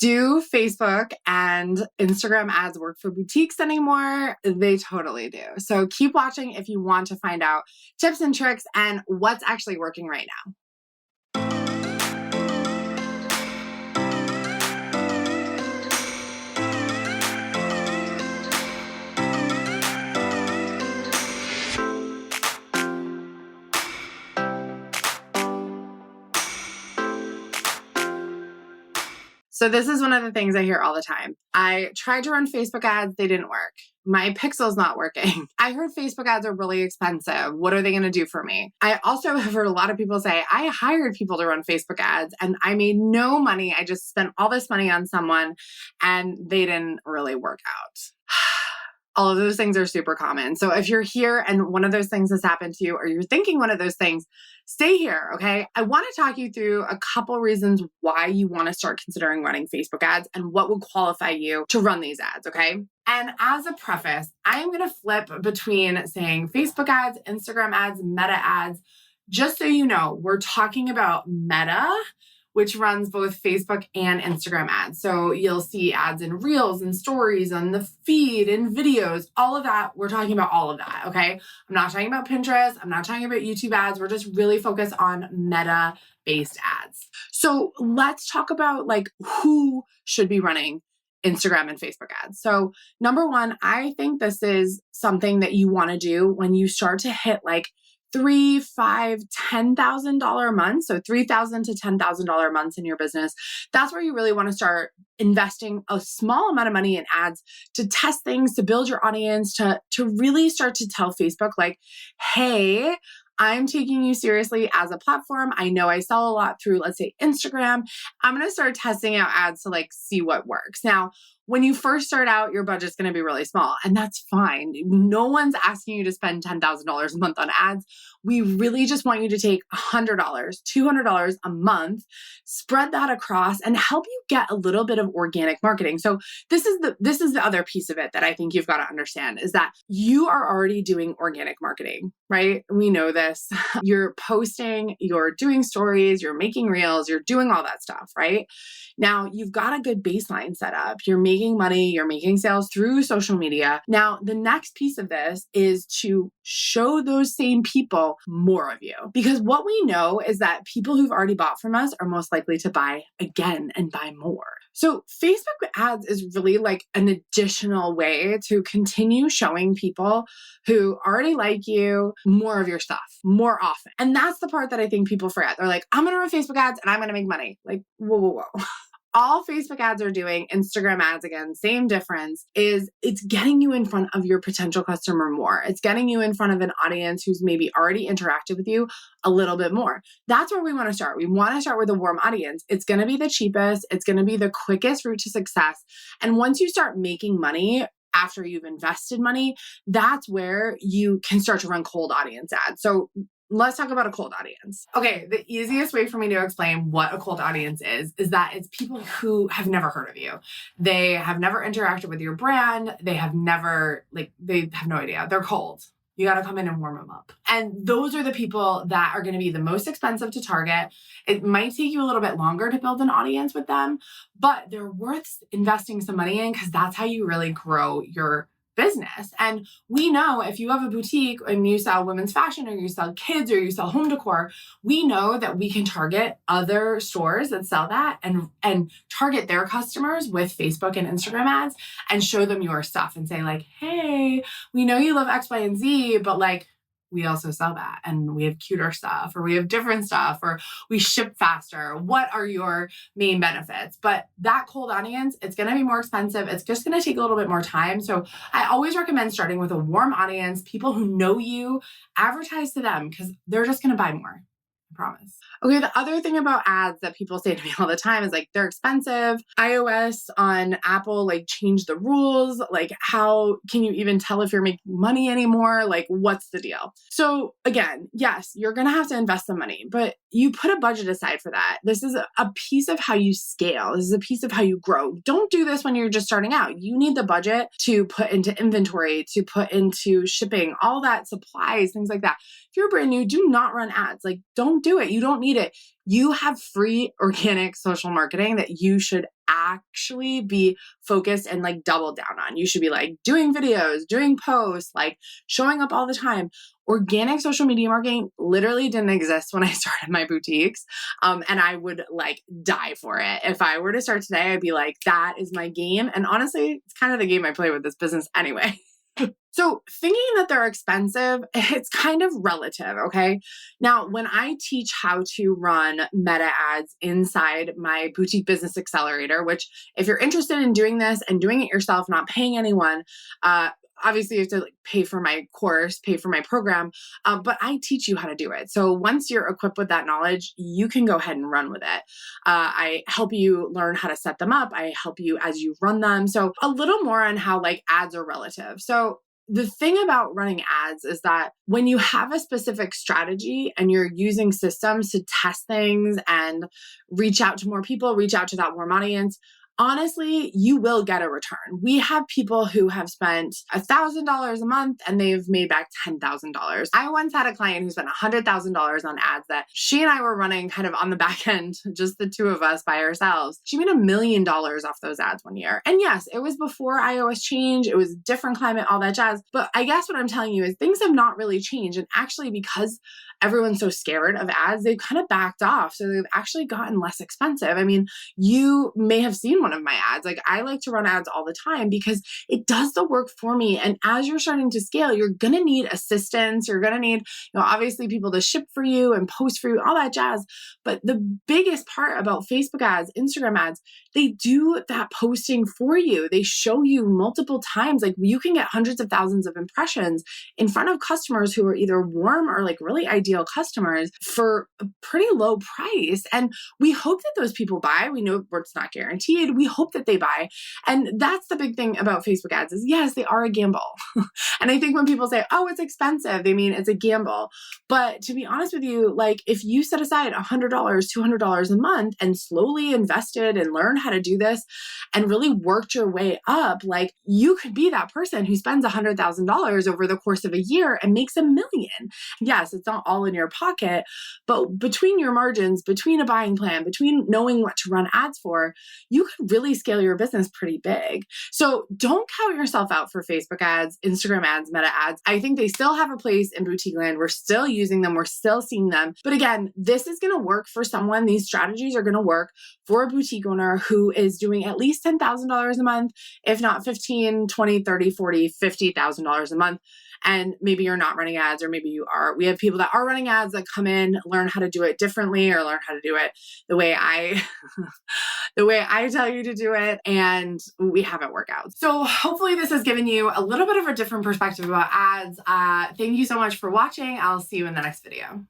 Do Facebook and Instagram ads work for boutiques anymore? They totally do. So keep watching if you want to find out tips and tricks and what's actually working right now. So this is one of the things I hear all the time. I tried to run Facebook ads. They didn't work. My pixel's not working. I heard Facebook ads are really expensive. What are they going to do for me? I also have heard a lot of people say, I hired people to run Facebook ads and I made no money. I just spent all this money on someone and they didn't really work out. All of those things are super common. So if you're here and one of those things has happened to you, or you're thinking one of those things, stay here, okay? I want to talk you through a couple reasons why you want to start considering running Facebook ads and what would qualify you to run these ads, okay? And as a preface, I'm going to flip between saying Facebook ads, Instagram ads, Meta ads. Just so you know, we're talking about Meta, which runs both Facebook and Instagram ads. So you'll see ads in Reels and Stories on the feed and videos, all of that. We're talking about all of that, okay? I'm not talking about Pinterest. I'm not talking about YouTube ads. We're just really focused on Meta-based ads. So let's talk about like who should be running Instagram and Facebook ads. So number one, I think this is something that you want to do when you start to hit like $3,000, $5,000, $10,000 months. So $3,000 to $10,000 months in your business. That's where you really want to start investing a small amount of money in ads to test things, to build your audience, to really start to tell Facebook like, hey, I'm taking you seriously as a platform. I know I sell a lot through, let's say, Instagram. I'm going to start testing out ads to like see what works. Now, when you first start out, your budget's going to be really small, and that's fine. No one's asking you to spend $10,000 a month on ads. We really just want you to take $100, $200 a month, spread that across, and help you get a little bit of organic marketing. So this is the other piece of it that I think you've got to understand is that you are already doing organic marketing, right? We know this. You're posting, you're doing stories, you're making reels, you're doing all that stuff, right? Now you've got a good baseline set up. You're making money, you're making sales through social media. Now, the next piece of this is to show those same people more of you. Because what we know is that people who've already bought from us are most likely to buy again and buy more. So Facebook ads is really like an additional way to continue showing people who already like you more of your stuff more often. And that's the part that I think people forget. They're like, I'm going to run Facebook ads and I'm going to make money. Like, whoa. All Facebook ads are doing, Instagram ads, again, same difference, is it's getting you in front of your potential customer more. It's getting you in front of an audience who's maybe already interacted with you a little bit more. That's where we want to start. We want to start with a warm audience. It's going to be the cheapest. It's going to be the quickest route to success. And once you start making money, after you've invested money, that's where you can start to run cold audience ads. So let's talk about a cold audience. Okay, the easiest way for me to explain what a cold audience is that it's people who have never heard of you. They have never interacted with your brand. They have never, they have no idea. They're cold. You got to come in and warm them up. And those are the people that are going to be the most expensive to target. It might take you a little bit longer to build an audience with them, but they're worth investing some money in because that's how you really grow your business. And we know if you have a boutique and you sell women's fashion or you sell kids or you sell home decor, we know that we can target other stores that sell that and target their customers with Facebook and Instagram ads and show them your stuff and say like, hey, we know you love X, Y, and Z, but like, we also sell that and we have cuter stuff or we have different stuff or we ship faster. What are your main benefits? But that cold audience, it's going to be more expensive. It's just going to take a little bit more time. So I always recommend starting with a warm audience, people who know you, advertise to them because they're just going to buy more. I promise. Okay, the other thing about ads that people say to me all the time is like, they're expensive. iOS on Apple, like changed the rules. Like, how can you even tell if you're making money anymore? Like, what's the deal? So again, yes, you're going to have to invest some money, but you put a budget aside for that. This is a piece of how you scale. This is a piece of how you grow. Don't do this when you're just starting out. You need the budget to put into inventory, to put into shipping, all that supplies, things like that. If you're brand new, do not run ads. Like, don't don't do it. You don't need it. You have free organic social marketing that you should actually be focused and like double down on. You should be like doing videos, doing posts, like showing up all the time. Organic social media marketing literally didn't exist when I started my boutiques. And I would like die for it. If I were to start today, I'd be like, that is my game. And honestly, it's kind of the game I play with this business anyway. So thinking that they're expensive, it's kind of relative, okay? Now, when I teach how to run meta ads inside my boutique business accelerator, which if you're interested in doing this and doing it yourself, not paying anyone, obviously you have to like pay for my course, pay for my program, but I teach you how to do it. So once you're equipped with that knowledge, you can go ahead and run with it. I help you learn how to set them up. I help you as you run them. So a little more on how like ads are relative. So the thing about running ads is that when you have a specific strategy and you're using systems to test things and reach out to more people, reach out to that warm audience, honestly, you will get a return. We have people who have spent $1,000 a month and they've made back $10,000. I once had a client who spent $100,000 on ads that she and I were running kind of on the back end, just the two of us by ourselves. She made $1 million off those ads one year. And yes, it was before iOS change. It was a different climate, all that jazz. But I guess what I'm telling you is things have not really changed. And actually, because everyone's so scared of ads, they've kind of backed off. So they've actually gotten less expensive. I mean, you may have seen one of my ads. Like I like to run ads all the time because it does the work for me. And as you're starting to scale, you're going to need assistance. You're going to need, obviously people to ship for you and post for you, all that jazz. But the biggest part about Facebook ads, Instagram ads, they do that posting for you. They show you multiple times. Like you can get hundreds of thousands of impressions in front of customers who are either warm or like really ideal customers for a pretty low price. And we hope that those people buy. We know it's not guaranteed. We hope that they buy. And that's the big thing about Facebook ads is yes, they are a gamble. And I think when people say, oh, it's expensive, they mean it's a gamble. But to be honest with you, like if you set aside $100, $200 a month and slowly invested and learned how to do this and really worked your way up, like you could be that person who spends $100,000 over the course of a year and makes $1 million. Yes, it's not all in your pocket, but between your margins, between a buying plan, between knowing what to run ads for, you could really scale your business pretty big. So don't count yourself out for Facebook ads, Instagram ads, Meta ads. I think they still have a place in boutique land. We're still using them. We're still seeing them. But again, this is going to work for someone. These strategies are going to work for a boutique owner who is doing at least $10,000 a month, if not 15, 20, 30, 40, $50,000 a month. And maybe you're not running ads, or maybe you are. We have people that are running ads that come in, learn how to do it differently, or learn how to do it the way I tell you to do it, and we have it work out. So hopefully this has given you a little bit of a different perspective about ads. Thank you so much for watching. I'll see you in the next video.